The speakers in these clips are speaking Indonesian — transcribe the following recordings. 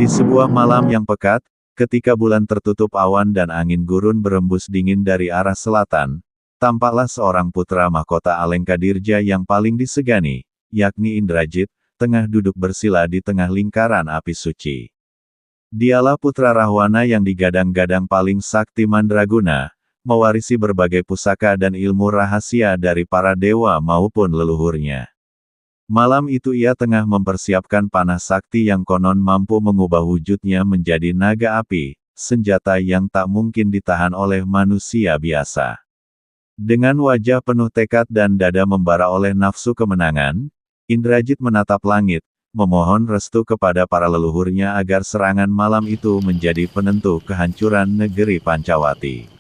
Di sebuah malam yang pekat, ketika bulan tertutup awan dan angin gurun berembus dingin dari arah selatan, tampaklah seorang putra mahkota Alengkadirja yang paling disegani, yakni Indrajit, tengah duduk bersila di tengah lingkaran api suci. Dialah putra Rahwana yang digadang-gadang paling sakti mandraguna, mewarisi berbagai pusaka dan ilmu rahasia dari para dewa maupun leluhurnya. Malam itu ia tengah mempersiapkan panah sakti yang konon mampu mengubah wujudnya menjadi naga api, senjata yang tak mungkin ditahan oleh manusia biasa. Dengan wajah penuh tekad dan dada membara oleh nafsu kemenangan, Indrajit menatap langit, memohon restu kepada para leluhurnya agar serangan malam itu menjadi penentu kehancuran negeri Pancawati.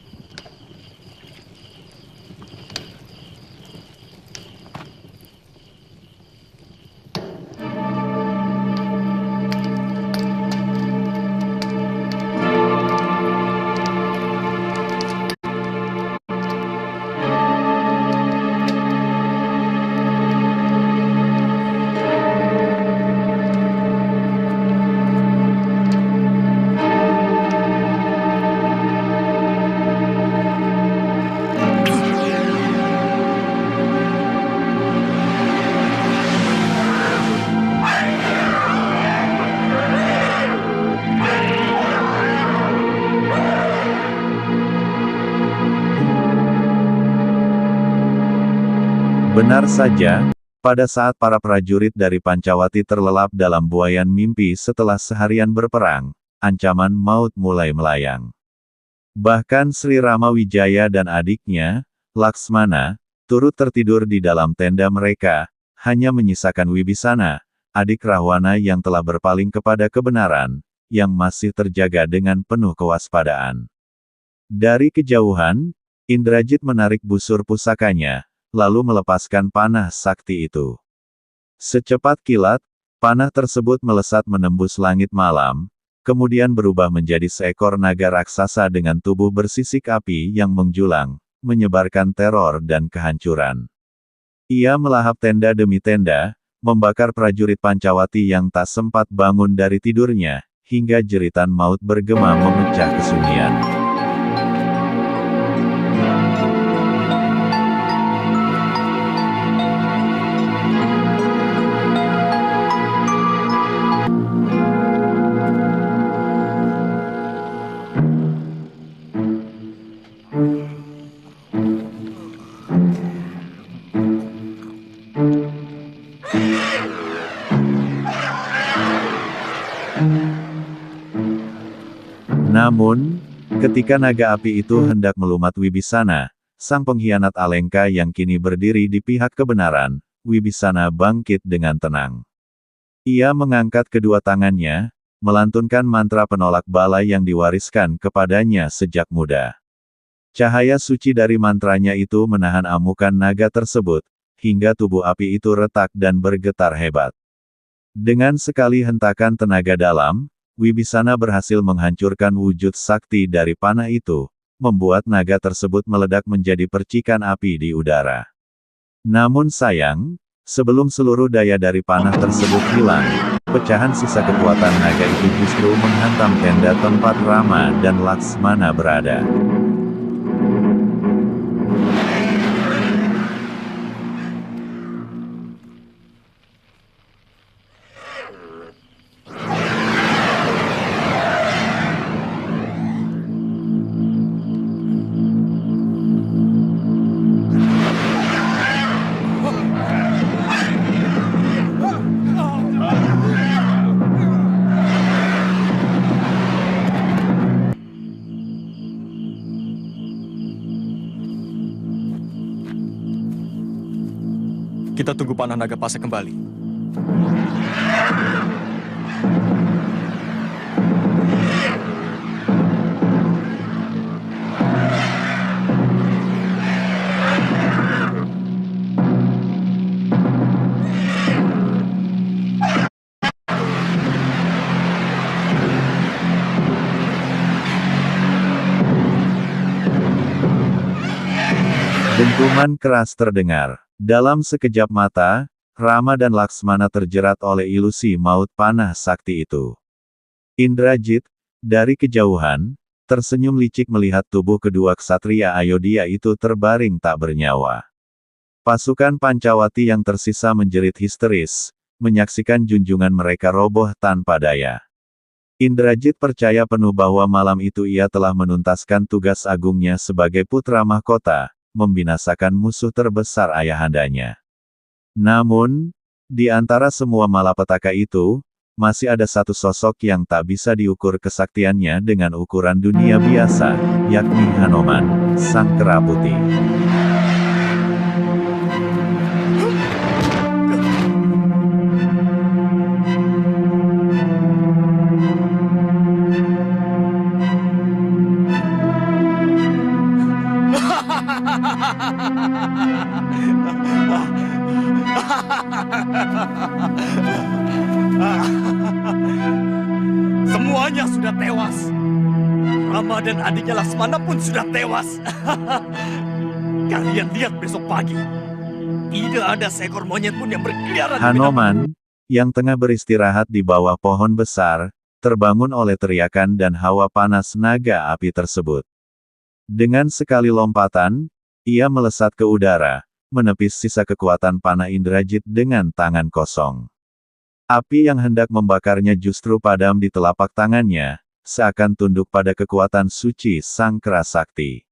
Benar saja, pada saat para prajurit dari Pancawati terlelap dalam buayan mimpi setelah seharian berperang, ancaman maut mulai melayang. Bahkan Sri Rama Wijaya dan adiknya, Laksmana, turut tertidur di dalam tenda mereka, hanya menyisakan Wibisana, adik Rahwana yang telah berpaling kepada kebenaran, yang masih terjaga dengan penuh kewaspadaan. Dari kejauhan, Indrajit menarik busur pusakanya, lalu melepaskan panah sakti itu. Secepat kilat, panah tersebut melesat menembus langit malam, kemudian berubah menjadi seekor naga raksasa dengan tubuh bersisik api yang menjulang, menyebarkan teror dan kehancuran. Ia melahap tenda demi tenda, membakar prajurit Pancawati yang tak sempat bangun dari tidurnya, hingga jeritan maut bergema memecah kesunyian. Namun, ketika naga api itu hendak melumat Wibisana, sang pengkhianat Alengka yang kini berdiri di pihak kebenaran, Wibisana bangkit dengan tenang. Ia mengangkat kedua tangannya, melantunkan mantra penolak bala yang diwariskan kepadanya sejak muda. Cahaya suci dari mantranya itu menahan amukan naga tersebut, hingga tubuh api itu retak dan bergetar hebat. Dengan sekali hentakan tenaga dalam, Wibisana berhasil menghancurkan wujud sakti dari panah itu, membuat naga tersebut meledak menjadi percikan api di udara. Namun sayang, sebelum seluruh daya dari panah tersebut hilang, pecahan sisa kekuatan naga itu justru menghantam tenda tempat Rama dan Laksmana berada. Kita tunggu panah naga pasek kembali. Dentuman keras terdengar. Dalam sekejap mata, Rama dan Laksmana terjerat oleh ilusi maut panah sakti itu. Indrajit, dari kejauhan, tersenyum licik melihat tubuh kedua ksatria Ayodhya itu terbaring tak bernyawa. Pasukan Pancawati yang tersisa menjerit histeris, menyaksikan junjungan mereka roboh tanpa daya. Indrajit percaya penuh bahwa malam itu ia telah menuntaskan tugas agungnya sebagai putra mahkota, membinasakan musuh terbesar ayahandanya. Namun, di antara semua malapetaka itu, masih ada satu sosok yang tak bisa diukur kesaktiannya dengan ukuran dunia biasa, yakni Hanoman, sang kera putih. Semuanya sudah tewas. Rama dan adiknya Laksmana pun sudah tewas. Kalian lihat besok pagi. Tidak ada seekor monyet pun yang berkeliaran. Hanoman, yang tengah beristirahat di bawah pohon besar, terbangun oleh teriakan dan hawa panas naga api tersebut. Dengan sekali lompatan, ia melesat ke udara, menepis sisa kekuatan panah Indrajit dengan tangan kosong. Api yang hendak membakarnya justru padam di telapak tangannya, seakan tunduk pada kekuatan suci sang kera sakti.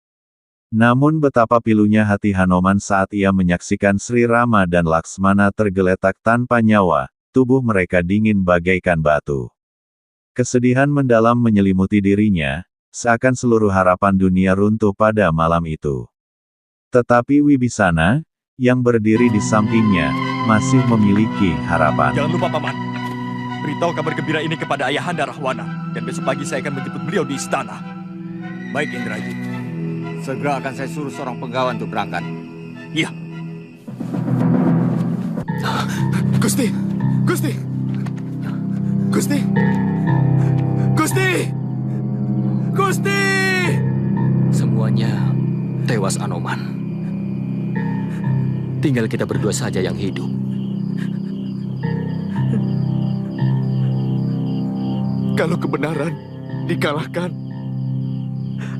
Namun betapa pilunya hati Hanoman saat ia menyaksikan Sri Rama dan Laksmana tergeletak tanpa nyawa, tubuh mereka dingin bagaikan batu. Kesedihan mendalam menyelimuti dirinya, seakan seluruh harapan dunia runtuh pada malam itu. Tetapi Wibisana, yang berdiri di sampingnya, masih memiliki harapan. Jangan lupa Paman, beritahu kabar gembira ini kepada Ayahanda Rahwana, dan besok pagi saya akan menjemput beliau di istana. Baik Indrajit. Segera akan saya suruh seorang penggawa untuk berangkat. Iya. Gusti! Gusti! Gusti! Gusti! Gusti! Semuanya tewas Anoman. Tinggal kita berdua saja yang hidup. Kalau kebenaran dikalahkan,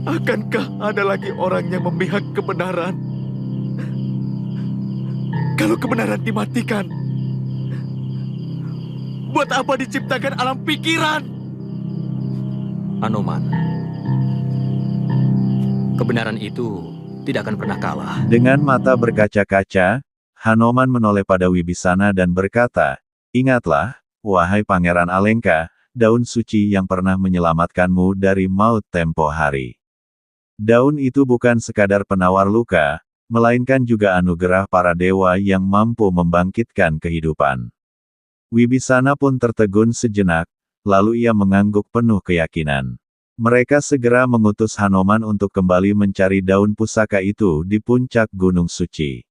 akankah ada lagi orang yang memihak kebenaran? Kalau kebenaran dimatikan, buat apa diciptakan alam pikiran? Anoman, kebenaran itu tidak akan pernah kalah. Dengan mata berkaca-kaca, Hanoman menoleh pada Wibisana dan berkata, "Ingatlah, wahai Pangeran Alengka, daun suci yang pernah menyelamatkanmu dari maut tempo hari. Daun itu bukan sekadar penawar luka, melainkan juga anugerah para dewa yang mampu membangkitkan kehidupan." Wibisana pun tertegun sejenak, lalu ia mengangguk penuh keyakinan. Mereka segera mengutus Hanoman untuk kembali mencari daun pusaka itu di puncak Gunung Suci.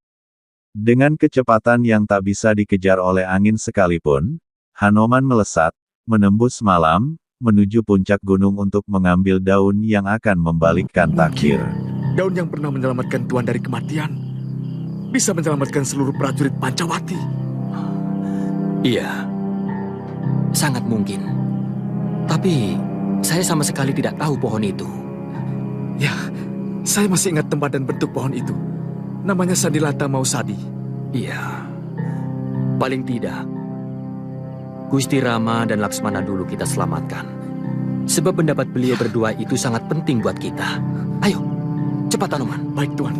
Dengan kecepatan yang tak bisa dikejar oleh angin sekalipun, Hanoman melesat, menembus malam, menuju puncak gunung untuk mengambil daun yang akan membalikkan takdir. Daun yang pernah menyelamatkan Tuan dari kematian bisa menyelamatkan seluruh prajurit Pancawati. Iya, sangat mungkin. Tapi saya sama sekali tidak tahu pohon itu. Ya, saya masih ingat tempat dan bentuk pohon itu. Namanya Sandilata Mausadi. Iya, paling tidak Gusti Rama dan Laksmana dulu kita selamatkan. Sebab pendapat beliau berdua itu sangat penting buat kita. Ayo, cepat Anoman. Baik, Tuan.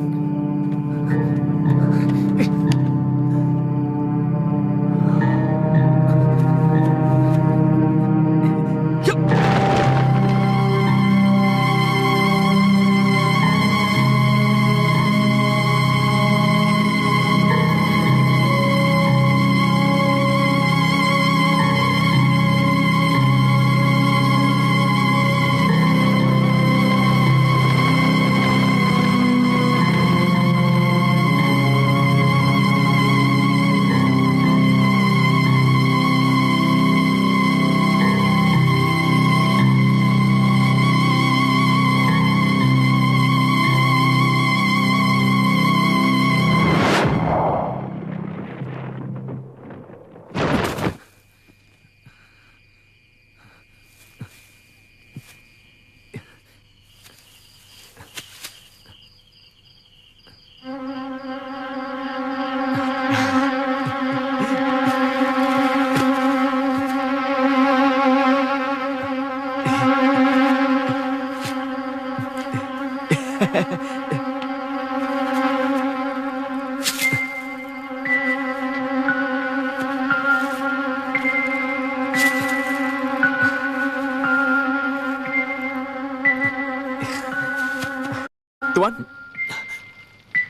Tuan,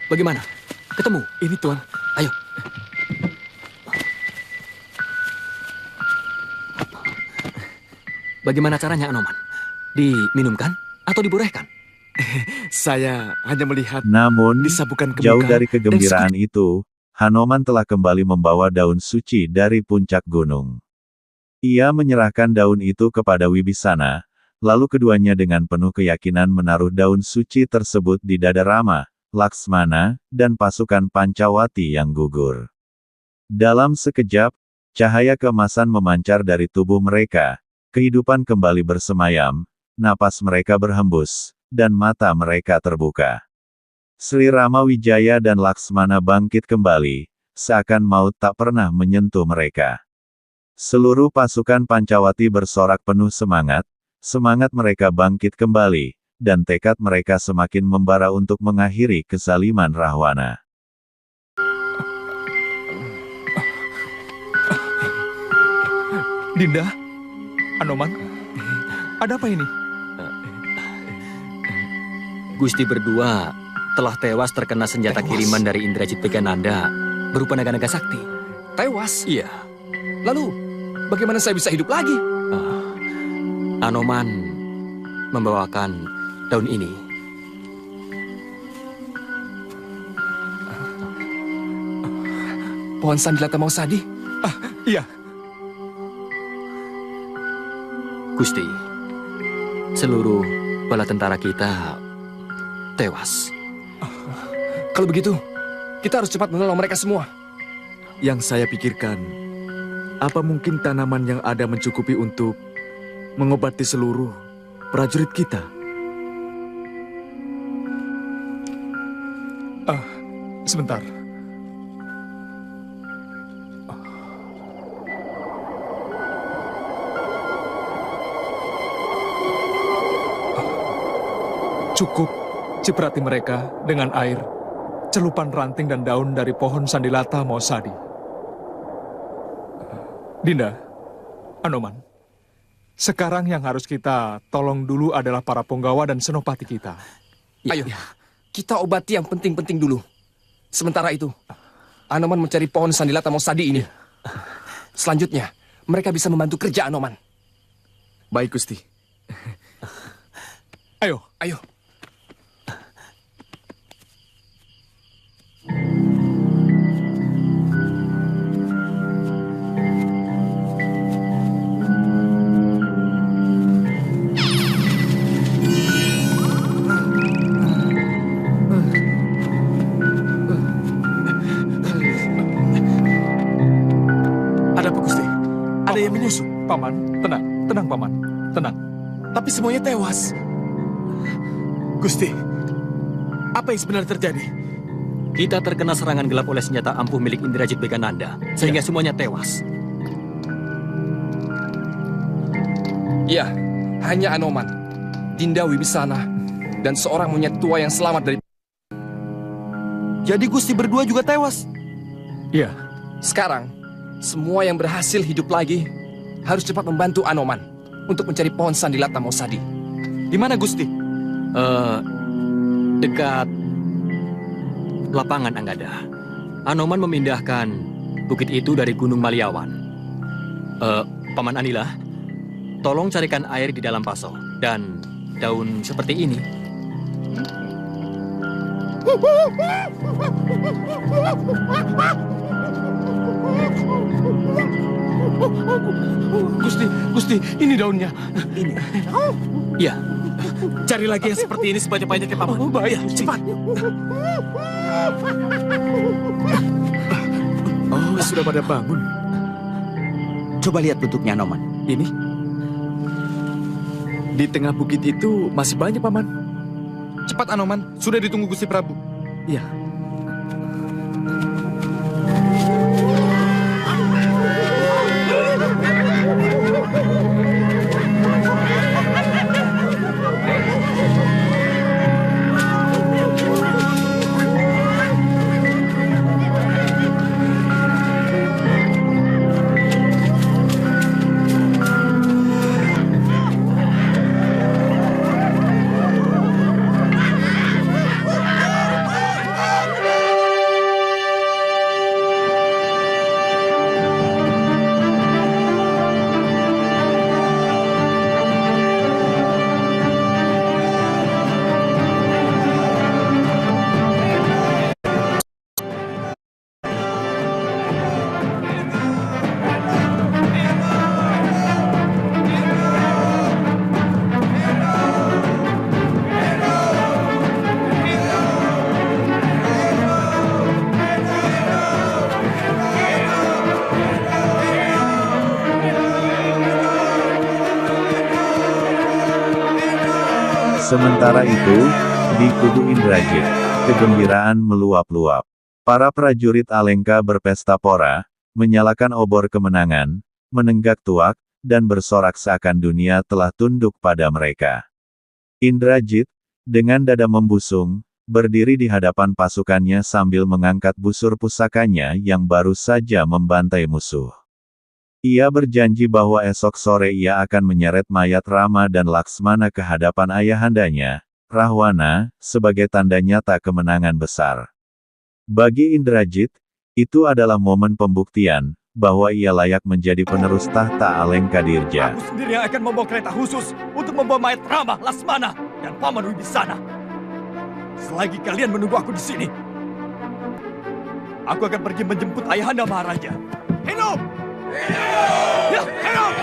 Bagaimana? Ketemu? ini Tuan. Ayo. Bagaimana caranya, Anoman? Diminumkan atau diborehkan? Saya hanya melihat Namun, disabukan ke jauh muka dari dan kegembiraan itu, Hanoman telah kembali membawa daun suci dari puncak gunung. Ia menyerahkan daun itu kepada Wibisana, lalu keduanya dengan penuh keyakinan menaruh daun suci tersebut di dada Rama, Laksmana, dan pasukan Pancawati yang gugur. Dalam sekejap, cahaya keemasan memancar dari tubuh mereka, kehidupan kembali bersemayam, napas mereka berhembus, dan mata mereka terbuka. Sri Rama Wijaya dan Laksmana bangkit kembali, seakan maut tak pernah menyentuh mereka. Seluruh pasukan Pancawati bersorak penuh semangat, semangat mereka bangkit kembali, dan tekad mereka semakin membara untuk mengakhiri kezaliman Rahwana. Dinda, Anoman, ada apa ini? Gusti berdua telah tewas terkena senjata kiriman dari Indrajit Pegananda berupa naga-naga sakti. Tewas? Iya. Lalu, bagaimana saya bisa hidup lagi? Anoman membawakan daun ini. Pohon Sandilata Mausadi? Iya, Gusti, seluruh bala tentara kita tewas. Kalau begitu, kita harus cepat menolong mereka semua. Yang saya pikirkan, apa mungkin tanaman yang ada mencukupi untuk mengobati seluruh prajurit kita? sebentar. Cukup ciprati mereka dengan air, celupan ranting dan daun dari pohon Sandilata Mausadi. Dinda, Anoman, sekarang yang harus kita tolong dulu adalah para punggawa dan senopati kita. Ayo, kita obati yang penting-penting dulu. Sementara itu, Anoman mencari pohon Sandilata Mausadi ini. Selanjutnya, mereka bisa membantu kerja Anoman. Baik, Gusti. Ayo, Ayo. ada apa Gusti? Ada yang menyusup. Paman, tenang, tenang Paman, tenang. Tapi semuanya tewas. Gusti, apa yang sebenarnya terjadi? Kita terkena serangan gelap oleh senjata ampuh milik Indrajit Pegananda, sehingga semuanya tewas. Iya, hanya Anoman, Dinda Wibisana, dan seorang monyet tua yang selamat dari... Jadi Gusti berdua juga tewas. Iya, Sekarang, semua yang berhasil hidup lagi harus cepat membantu Anoman untuk mencari pohon Sandilata Mausadi. Di mana Gusti? Dekat lapangan Anggada. Anoman memindahkan bukit itu dari Gunung Maliawan. Paman Anila, tolong carikan air di dalam paso dan daun seperti ini. Gusti, ini daunnya. Ini. Ya, Cari lagi yang seperti ini sebanyak-banyaknya, Paman. Baik, cepat. Oh, sudah pada bangun. Coba lihat bentuknya Anoman. Ini? Di tengah bukit itu masih banyak, Paman. Cepat Anoman, sudah ditunggu Gusti Prabu. Iya. Sementara itu, di kubu Indrajit, kegembiraan meluap-luap. Para prajurit Alengka berpesta pora, menyalakan obor kemenangan, menenggak tuak, dan bersorak seakan dunia telah tunduk pada mereka. Indrajit, dengan dada membusung, berdiri di hadapan pasukannya sambil mengangkat busur pusakanya yang baru saja membantai musuh. Ia berjanji bahwa esok sore ia akan menyeret mayat Rama dan Laksmana ke hadapan ayahandanya, Rahwana, sebagai tanda nyata kemenangan besar. Bagi Indrajit, itu adalah momen pembuktian bahwa ia layak menjadi penerus tahta Alengkadirja. Aku sendiri yang akan membawa kereta khusus untuk membawa mayat Rama, Lasmana, dan Paman Wibisana. Selagi kalian menunggu aku di sini, aku akan pergi menjemput Ayahanda Maharaja. Hidup! Hidup! Hidup!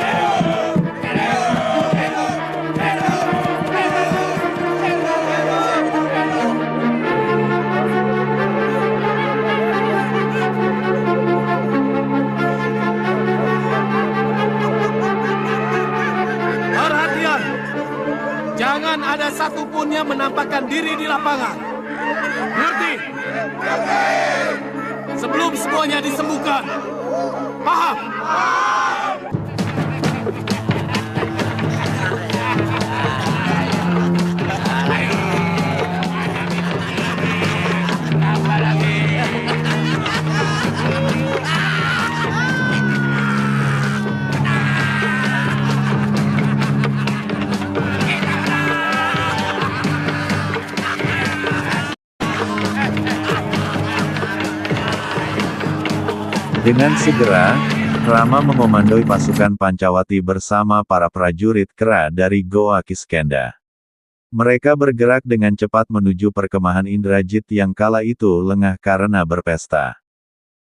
Perhatian! Jangan ada satupun yang menampakkan diri di lapangan. Ngerti? Sebelum semuanya disembuhkan. Paham? Dengan segera, Rama mengomandoi pasukan Pancawati bersama para prajurit kera dari Goa Kiskenda. Mereka bergerak dengan cepat menuju perkemahan Indrajit yang kala itu lengah karena berpesta.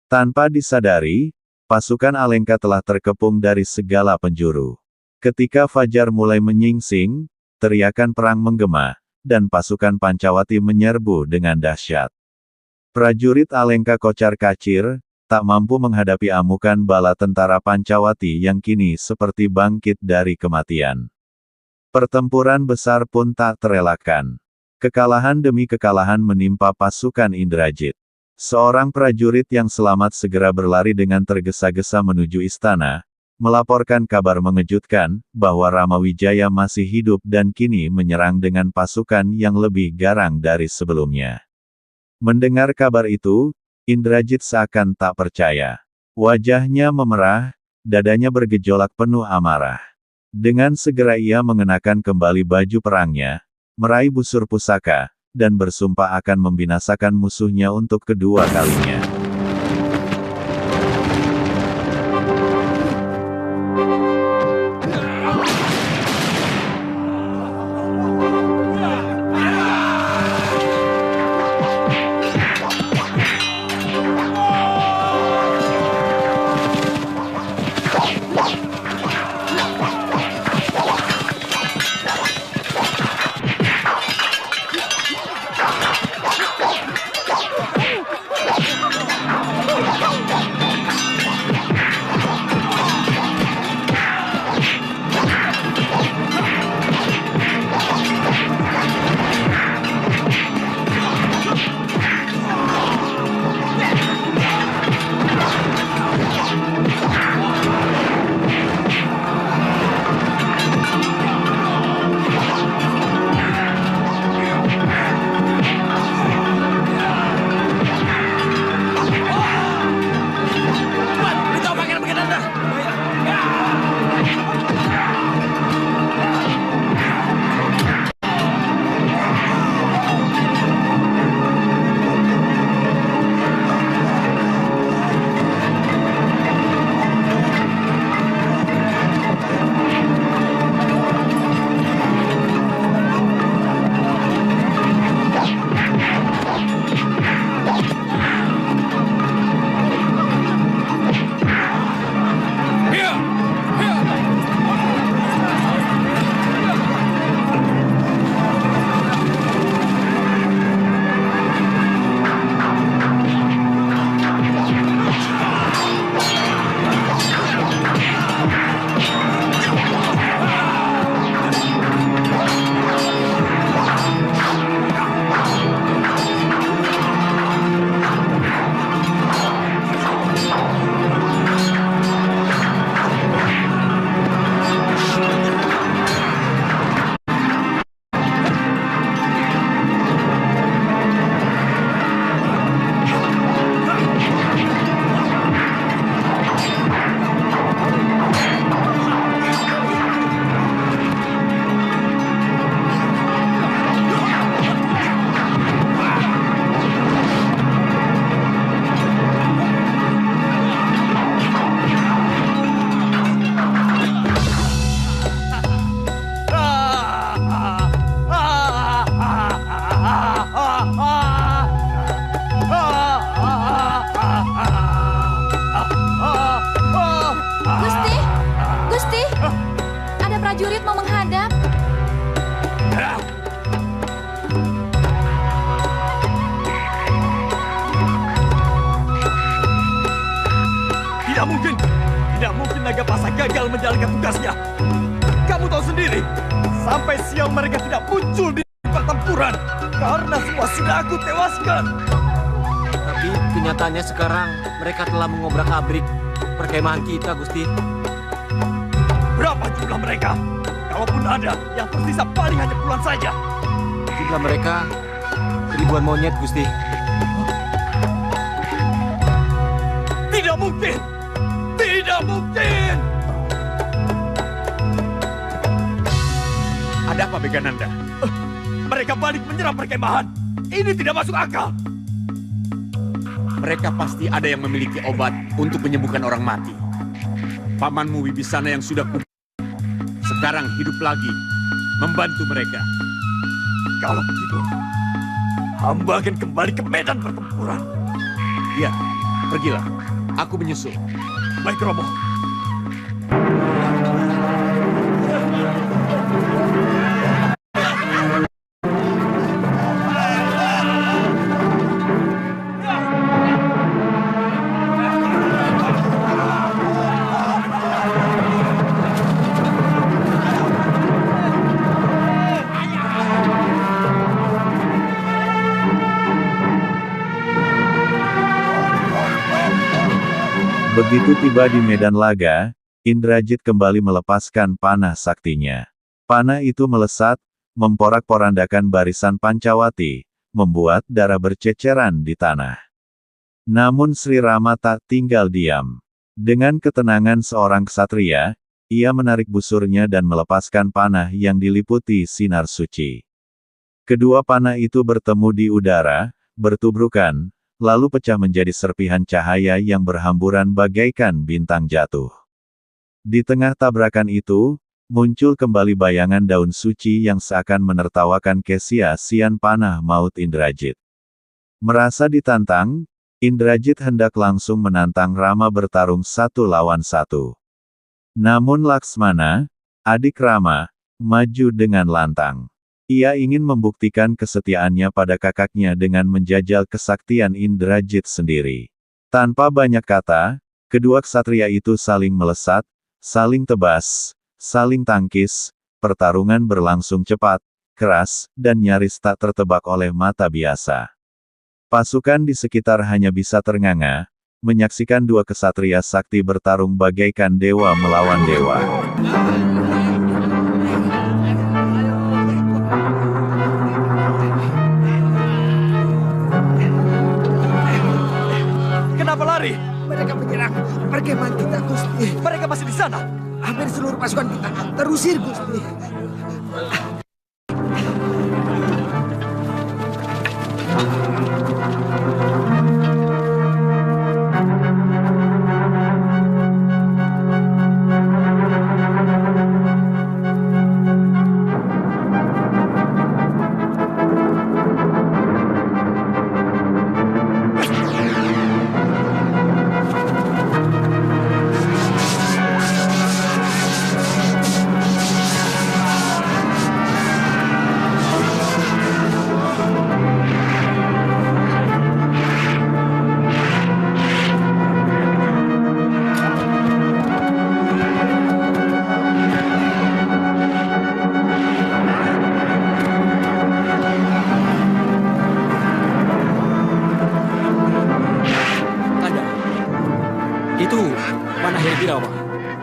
Tanpa disadari, pasukan Alengka telah terkepung dari segala penjuru. Ketika fajar mulai menyingsing, teriakan perang menggema, dan pasukan Pancawati menyerbu dengan dahsyat. Prajurit Alengka kocar-kacir, tak mampu menghadapi amukan bala tentara Pancawati yang kini seperti bangkit dari kematian. Pertempuran besar pun tak terelakkan. Kekalahan demi kekalahan menimpa pasukan Indrajit. Seorang prajurit yang selamat segera berlari dengan tergesa-gesa menuju istana, melaporkan kabar mengejutkan bahwa Ramawijaya masih hidup dan kini menyerang dengan pasukan yang lebih garang dari sebelumnya. Mendengar kabar itu, Indrajit seakan tak percaya. Wajahnya memerah, dadanya bergejolak penuh amarah. Dengan segera ia mengenakan kembali baju perangnya, meraih busur pusaka, dan bersumpah akan membinasakan musuhnya untuk kedua kalinya. prajurit mau menghadap. Tidak mungkin! Tidak mungkin Naga Pasar gagal menjalankan tugasnya. Kamu tahu sendiri, sampai siang mereka tidak muncul di pertempuran karena semua sudah aku tewaskan. Tapi kenyataannya sekarang mereka telah mengobrak-abrik perkemahan kita, Gusti. Berapa jumlah mereka? Kalaupun ada, yang tersisa paling hanya puluhan saja. Jumlah mereka ribuan monyet, Gusti. Tidak mungkin! Tidak mungkin! Ada apa, Begananda? Mereka balik menyerang perkemahan. Ini tidak masuk akal. Mereka pasti ada yang memiliki obat untuk menyembuhkan orang mati. Pamanmu Wibisana yang sudah sekarang hidup lagi membantu mereka. Kalau begitu, hamba akan kembali ke medan pertempuran. Ya, pergilah. Aku menyusul. Baik, Romo. Begitu tiba di medan laga, Indrajit kembali melepaskan panah saktinya. Panah itu melesat, memporak-porandakan barisan Pancawati, membuat darah berceceran di tanah. Namun Sri Rama tak tinggal diam. Dengan ketenangan seorang ksatria, ia menarik busurnya dan melepaskan panah yang diliputi sinar suci. Kedua panah itu bertemu di udara, bertubrukan, lalu pecah menjadi serpihan cahaya yang berhamburan bagaikan bintang jatuh. Di tengah tabrakan itu, muncul kembali bayangan daun suci yang seakan menertawakan kesia-sian panah maut Indrajit. Merasa ditantang, Indrajit hendak langsung menantang Rama bertarung 1 lawan 1. Namun Laksmana, adik Rama, maju dengan lantang. Ia ingin membuktikan kesetiaannya pada kakaknya dengan menjajal kesaktian Indrajit sendiri. Tanpa banyak kata, kedua ksatria itu saling melesat, saling tebas, saling tangkis, pertarungan berlangsung cepat, keras, dan nyaris tak tertebak oleh mata biasa. Pasukan di sekitar hanya bisa ternganga, menyaksikan dua ksatria sakti bertarung bagaikan dewa melawan dewa. Kenapa lari? Mereka menyerang perkemahan kita, Gusti. Mereka masih di sana. Hampir seluruh pasukan kita terusir, Gusti.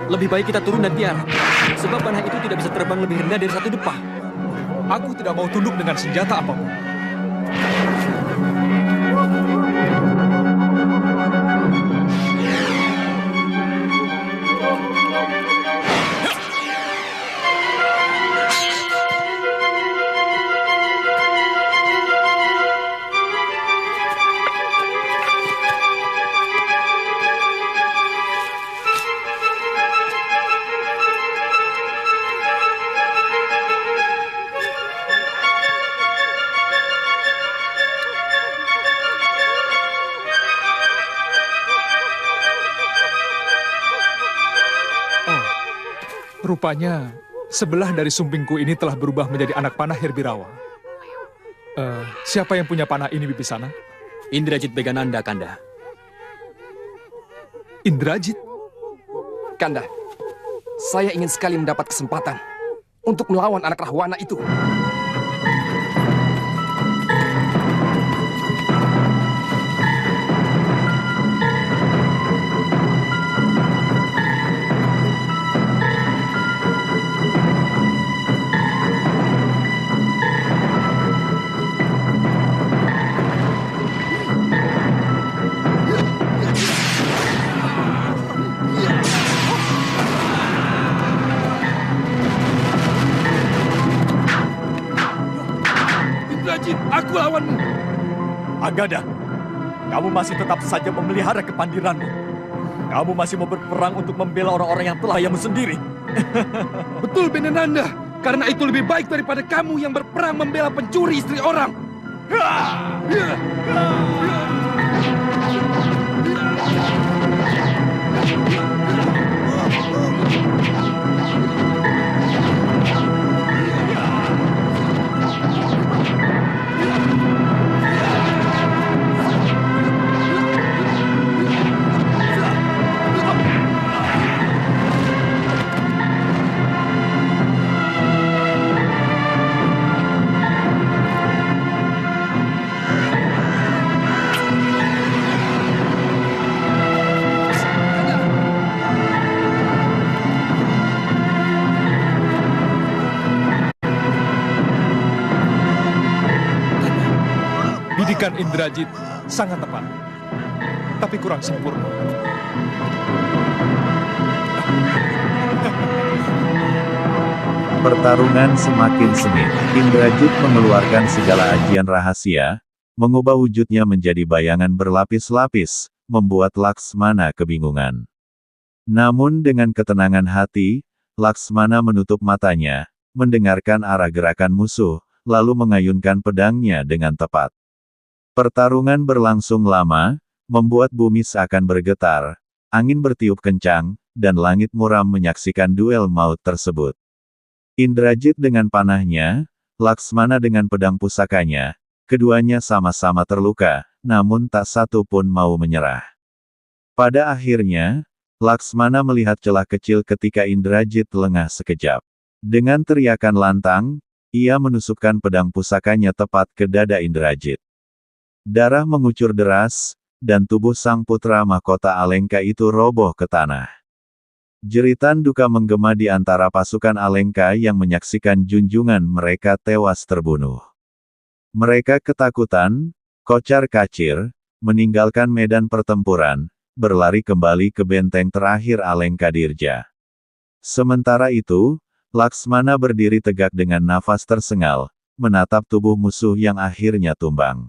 Lebih baik kita turun dan tiar, sebab panah itu tidak bisa terbang lebih rendah dari 1 depa. Aku tidak mau tunduk dengan senjata apapun. Rupanya sebelah dari sumpingku ini telah berubah menjadi anak panah Herbirawa. Siapa yang punya panah ini, Wibisana? Indrajit Begananda, Kanda. Indrajit? Kanda, saya ingin sekali mendapat kesempatan untuk melawan anak Rahwana itu. Aku lawanmu. Agada, kamu masih tetap saja memelihara kepandiranmu. Kamu masih mau berperang untuk membela orang-orang yang telah ayahmu sendiri. Betul, Benenanda. Karena itu lebih baik daripada kamu yang berperang membela pencuri istri orang. Didikan Indrajit sangat tepat, tapi kurang sempurna. Pertarungan semakin sengit. Indrajit mengeluarkan segala ajian rahasia, mengubah wujudnya menjadi bayangan berlapis-lapis, membuat Laksmana kebingungan. Namun dengan ketenangan hati, Laksmana menutup matanya, mendengarkan arah gerakan musuh, lalu mengayunkan pedangnya dengan tepat. Pertarungan berlangsung lama, membuat bumi seakan bergetar, angin bertiup kencang, dan langit muram menyaksikan duel maut tersebut. Indrajit dengan panahnya, Laksmana dengan pedang pusakanya, keduanya sama-sama terluka, namun tak satu pun mau menyerah. Pada akhirnya, Laksmana melihat celah kecil ketika Indrajit lengah sekejap. Dengan teriakan lantang, ia menusukkan pedang pusakanya tepat ke dada Indrajit. Darah mengucur deras, dan tubuh sang putra mahkota Alengka itu roboh ke tanah. Jeritan duka menggema di antara pasukan Alengka yang menyaksikan junjungan mereka tewas terbunuh. Mereka ketakutan, kocar-kacir, meninggalkan medan pertempuran, berlari kembali ke benteng terakhir Alengka Dirja. Sementara itu, Laksmana berdiri tegak dengan nafas tersengal, menatap tubuh musuh yang akhirnya tumbang.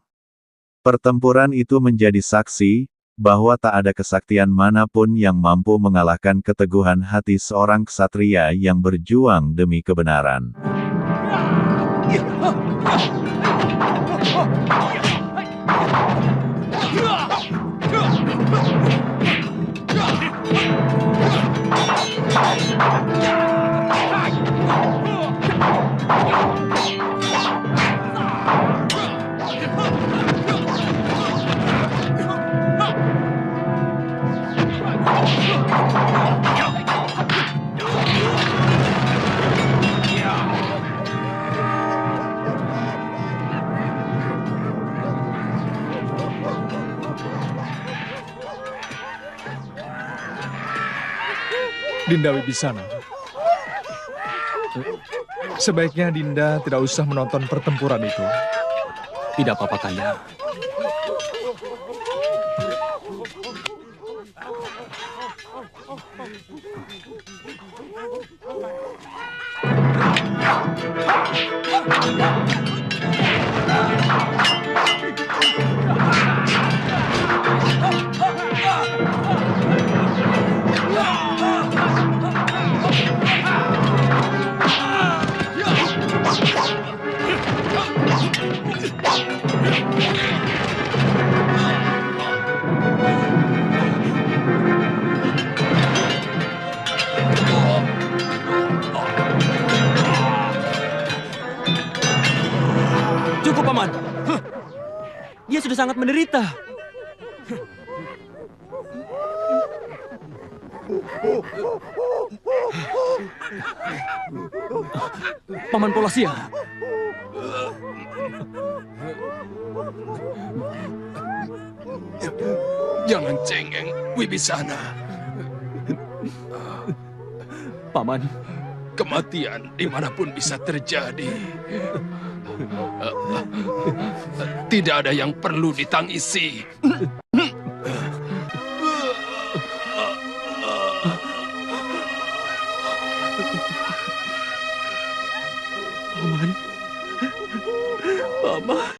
Pertempuran itu menjadi saksi, bahwa tak ada kesaktian manapun yang mampu mengalahkan keteguhan hati seorang ksatria yang berjuang demi kebenaran. Dinda Wibisana. Sebaiknya Dinda tidak usah menonton pertempuran itu. Tidak apa-apa, Kanda. sudah sangat menderita. Paman Polasia. Jangan cengeng, Wibisana. Paman, Kematian dimanapun bisa terjadi. Tidak ada yang perlu ditangisi. Paman. Paman.